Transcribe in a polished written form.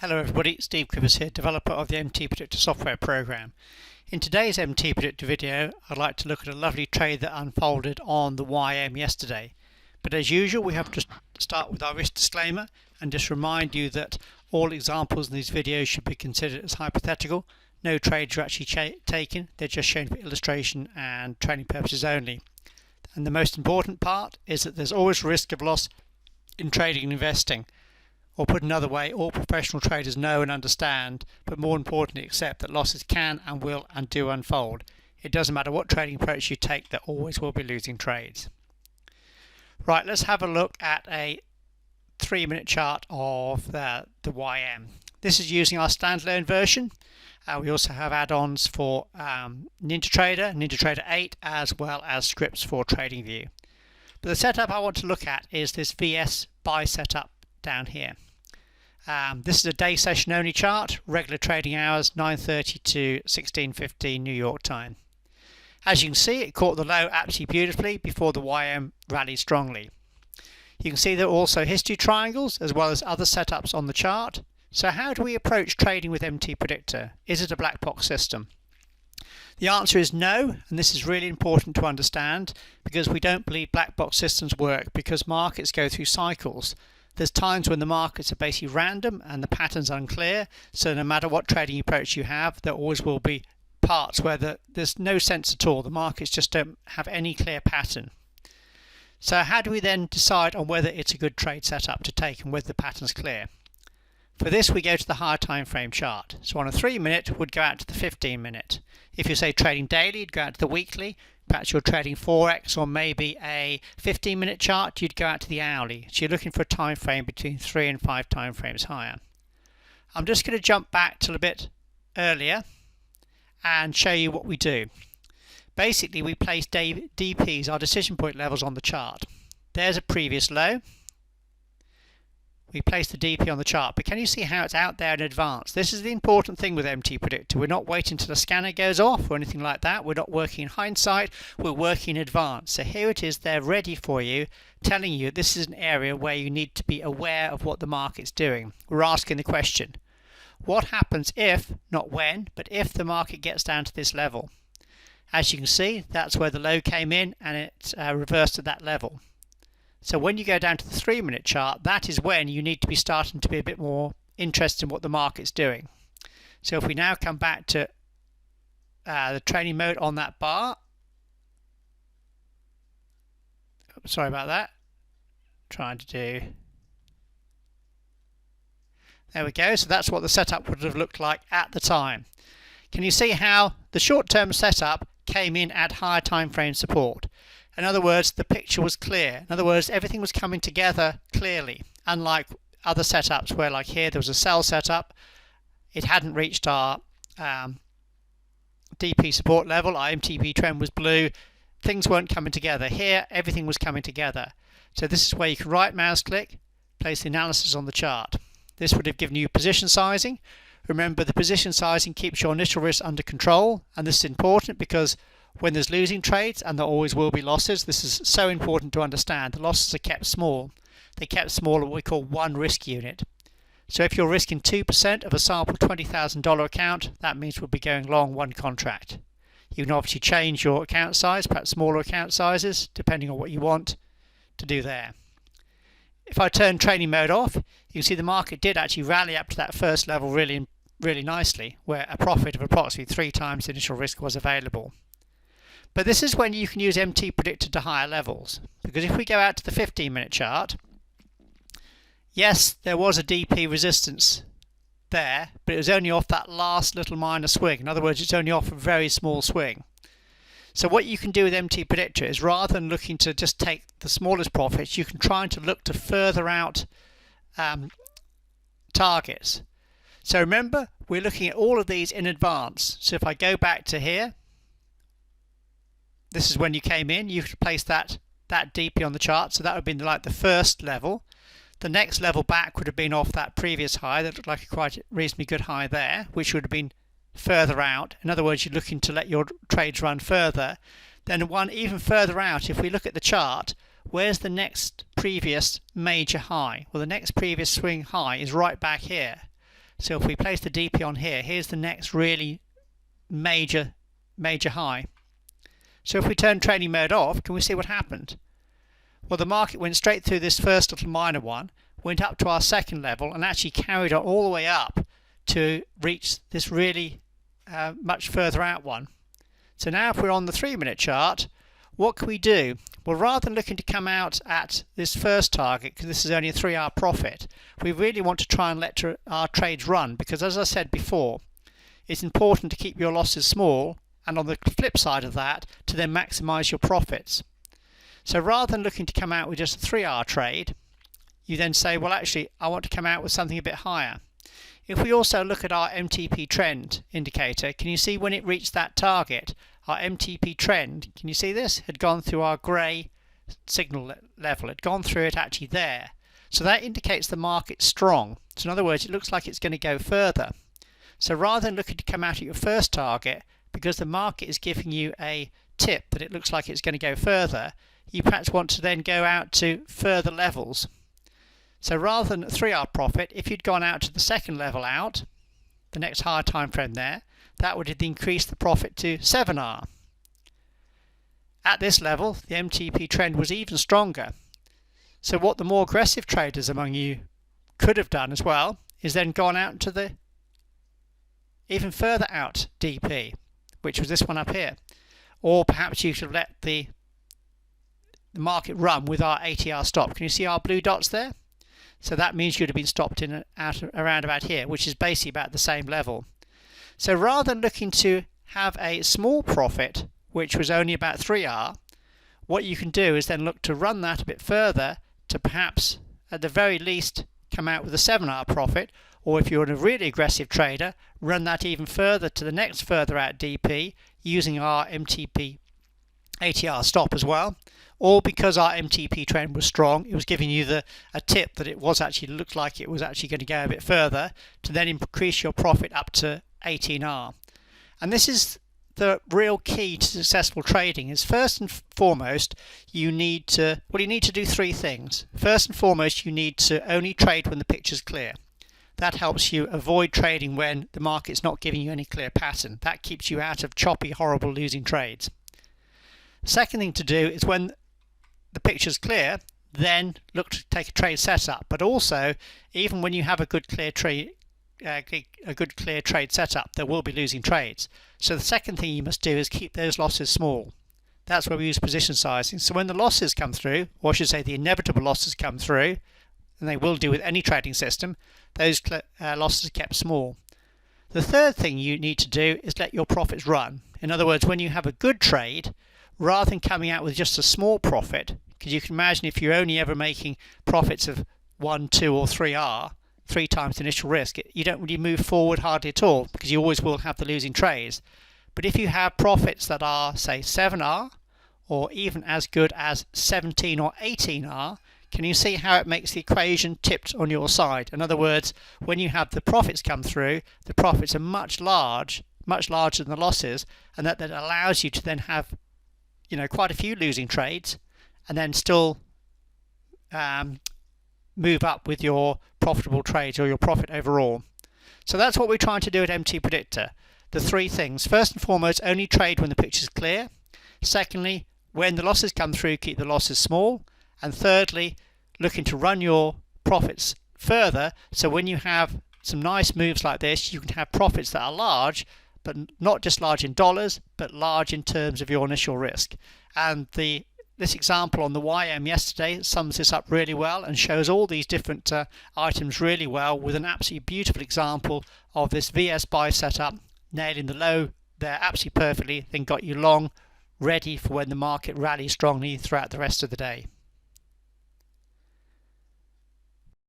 Hello everybody, Steve Quivers here, developer of the MTPredictor software program. In today's MTPredictor video, I'd like to look at a lovely trade that unfolded on the YM yesterday. But as usual, we have to start with our risk disclaimer and just remind you that all examples in these videos should be considered as hypothetical. No trades are actually taken, they're just shown for illustration and training purposes only. And the most important part is that there's always a risk of loss in trading and investing. Or put another way, all professional traders know and understand, but more importantly accept that losses can and will and do unfold. It doesn't matter what trading approach you take, there always will be losing trades. Right, let's have a look at a 3-minute chart of the YM. This is using our standalone version. We also have add-ons for NinjaTrader, NinjaTrader 8, as well as scripts for TradingView. But the setup I want to look at is this VS buy setup down here. This is a day session only chart, regular trading hours 9:30 to 16:15 New York time. As you can see, it caught the low absolutely beautifully before the YM rallied strongly. You can see there are also history triangles as well as other setups on the chart. So how do we approach trading with MTPredictor? Is it a black box system? The answer is no, and this is really important to understand because we don't believe black box systems work because markets go through cycles. There's times when the markets are basically random and the pattern's unclear, so no matter what trading approach you have, there always will be parts where there's no sense at all. The markets just don't have any clear pattern. So how do we then decide on whether it's a good trade setup to take and whether the pattern's clear? For this we go to the higher time frame chart. So on a 3-minute we'd go out to the 15-minute. If you say trading daily, you'd go out to the weekly. Perhaps you're trading Forex or maybe a 15-minute chart, you'd go out to the hourly. So you're looking for a time frame between 3 and 5 time frames higher. I'm just going to jump back to a bit earlier and show you what we do. Basically we place DPs, our decision point levels, on the chart. There's a previous low. We place the DP on the chart, but can you see how it's out there in advance? This is the important thing with MTPredictor. We're not waiting until the scanner goes off or anything like that. We're not working in hindsight, we're working in advance. So here it is there ready for you, telling you this is an area where you need to be aware of what the market's doing. We're asking the question, what happens if, not when, but if the market gets down to this level? As you can see, that's where the low came in and it reversed at that level. So when you go down to the 3-minute chart, that is when you need to be starting to be a bit more interested in what the market's doing. So if we now come back to the training mode on that bar, sorry about that, trying to do, there we go. So that's what the setup would have looked like at the time. Can you see how the short-term setup came in at higher time frame support? In other words, the picture was clear. In other words, everything was coming together clearly, unlike other setups where, like here, there was a sell setup. It hadn't reached our DP support level. Our MTP trend was blue. Things weren't coming together. Here, everything was coming together. So this is where you can right mouse click, place the analysis on the chart. This would have given you position sizing. Remember, the position sizing keeps your initial risk under control, and this is important because when there's losing trades, and there always will be losses, this is so important to understand. The losses are kept small. They're kept small at what we call one risk unit. So if you're risking 2% of a sample $20,000 account, that means we'll be going long one contract. You can obviously change your account size, perhaps smaller account sizes, depending on what you want to do there. If I turn training mode off, you can see the market did actually rally up to that first level really nicely, where a profit of approximately 3 times the initial risk was available. But this is when you can use MTPredictor to higher levels, because if we go out to the 15-minute chart, yes, there was a DP resistance there, but it was only off that last little minor swing. In other words, it's only off a very small swing. So what you can do with MTPredictor is, rather than looking to just take the smallest profits, you can try to look to further out targets. So remember, we're looking at all of these in advance. So if I go back to here, this is when you came in, you could place that DP on the chart, so that would have been like the first level. The next level back would have been off that previous high, that looked like a quite reasonably good high there, which would have been further out. In other words, you're looking to let your trades run further. Then one even further out, if we look at the chart, where's the next previous major high? Well, the next previous swing high is right back here. So if we place the DP on here, here's the next really major high. So if we turn trading mode off, can we see what happened? Well, the market went straight through this first little minor one, went up to our second level, and actually carried on all the way up to reach this really much further out one. So now if we're on the 3-minute chart, what can we do? Well, rather than looking to come out at this first target, because this is only a 3-hour profit, we really want to try and let our trades run, because as I said before, it's important to keep your losses small, and on the flip side of that, to then maximize your profits. So rather than looking to come out with just a 3-hour trade, you then say, well, actually, I want to come out with something a bit higher. If we also look at our MTP trend indicator, can you see when it reached that target, our MTP trend, can you see this, had gone through our grey signal level, had gone through it actually there. So that indicates the market's strong. So in other words, it looks like it's going to go further. So rather than looking to come out at your first target, because the market is giving you a tip that it looks like it's going to go further, you perhaps want to then go out to further levels. So rather than a 3-hour profit, if you'd gone out to the second level out, the next higher time frame there, that would have increased the profit to 7-hour. At this level, the MTP trend was even stronger. So what the more aggressive traders among you could have done as well is then gone out to the even further out DP, which was this one up here. Or perhaps you should have let the market run with our 80-hour stop. Can you see our blue dots there? So that means you'd have been stopped in around about here, which is basically about the same level. So rather than looking to have a small profit, which was only about 3-hour, what you can do is then look to run that a bit further to perhaps, at the very least, come out with a 7-hour profit, or if you're a really aggressive trader, run that even further to the next further out DP using our MTP 80-hour stop as well. All because our MTP trend was strong, it was giving you a tip that it was actually looked like it was actually going to go a bit further to then increase your profit up to 18R. And this is the real key to successful trading. Is first and foremost you need to do 3 things. First and foremost, you need to only trade when the picture's clear. That helps you avoid trading when the market's not giving you any clear pattern. That keeps you out of choppy, horrible losing trades. Second thing to do is when the picture's clear, then look to take a trade setup. But also, even when you have a good clear trade setup, there will be losing trades. So the second thing you must do is keep those losses small. That's where we use position sizing. So when the losses come through, or I should say the inevitable losses come through, and they will do with any trading system, those losses are kept small. The third thing you need to do is let your profits run. In other words, when you have a good trade, rather than coming out with just a small profit, because you can imagine if you're only ever making profits of 1, 2 or 3R, 3 times the initial risk, you don't really move forward hardly at all, because you always will have the losing trades. But if you have profits that are, say, 7R, or even as good as 17 or 18R, can you see how it makes the equation tipped on your side? In other words, when you have the profits come through, the profits are much larger than the losses, and that allows you to then have quite a few losing trades and then still move up with your profitable trades or your profit overall. So that's what we're trying to do at MTPredictor. The 3 things. First and foremost, only trade when the picture's clear. Secondly, when the losses come through, keep the losses small. And thirdly, looking to run your profits further, so when you have some nice moves like this, you can have profits that are large, but not just large in dollars, but large in terms of your initial risk. And this example on the YM yesterday sums this up really well and shows all these different items really well, with an absolutely beautiful example of this VS buy setup, nailing the low there absolutely perfectly, then got you long, ready for when the market rallies strongly throughout the rest of the day.